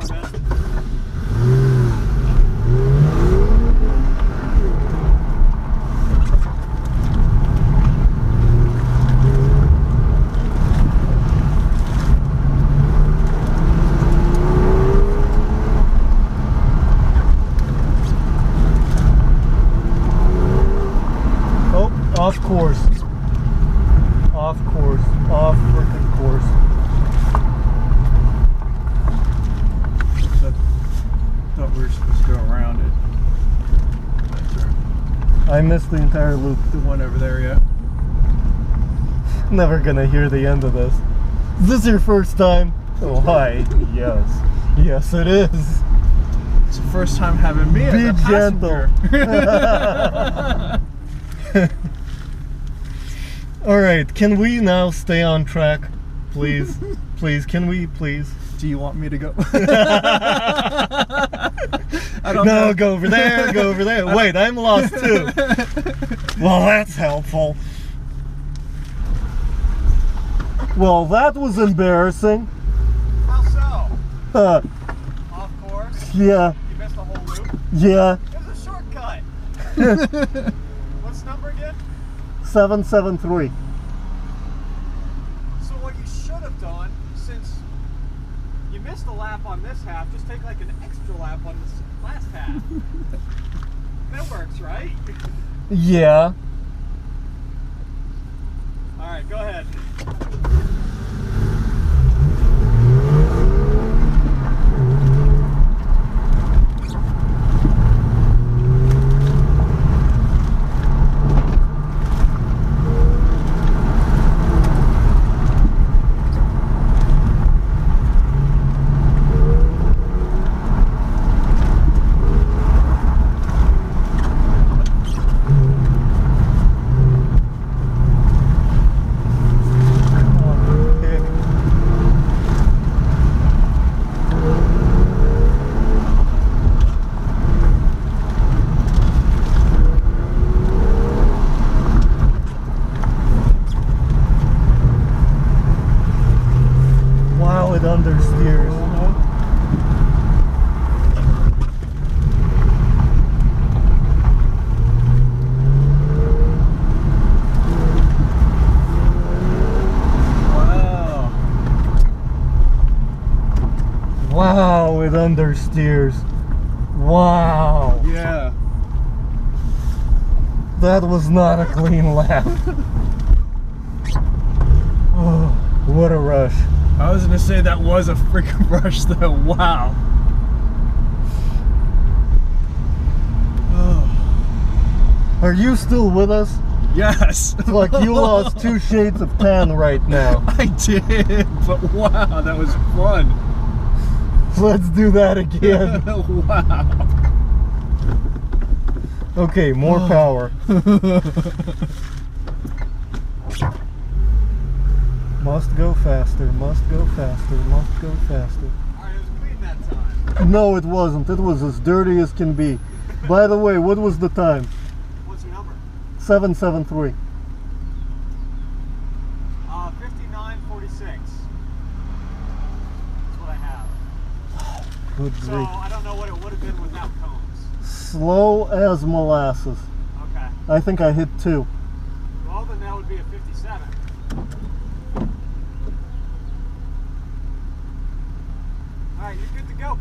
for a minute. Off course. Off course. Off frickin' course. Thought we were supposed to go around it. I missed the entire loop. The one over there yet? Never gonna hear the end of this. Is this your first time? Oh, hi. Yes. Yes, it is. It's the first time having me as a Be gentle. passenger. Alright, can we now stay on track? Please? Please, can we please? Do you want me to go? I don't No, know. go over there, go over there. Wait, I'm lost too. Well, that's helpful. Well, that was embarrassing. How so? Uh, Off course? yeah, You missed the whole loop? yeah. There's a shortcut. What's the number again? 773. So what you should have done, since you missed a lap on this half, just take like an extra lap on this last half. That works, right? Yeah. All right, go ahead. Wow, it understeers. Wow. Wow, it understeers. Wow. Yeah. That was not a clean lap. Oh, what a rush. I was gonna say that was a freaking rush though. Wow. Oh. Are you still with us? Yes. It's like you lost 2 shades of tan right now. I did, but wow, that was fun. Let's do that again. Wow. Okay, more power. Must go faster, must go faster, must go faster. Alright, it was clean that time. No, it wasn't. It was as dirty as can be. By the way, what was the time? What's your number? 773. 59:46. That's what I have. Good So grief. I don't know what it would have been without cones. Slow as molasses. Okay. I think I hit 2. Well, then that would be a 57. Alright, you're good to go.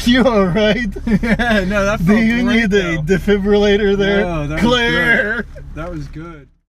You alright? Yeah, no, that felt Do you great, need a though. defibrillator there? No, that was Claire! good. That was good.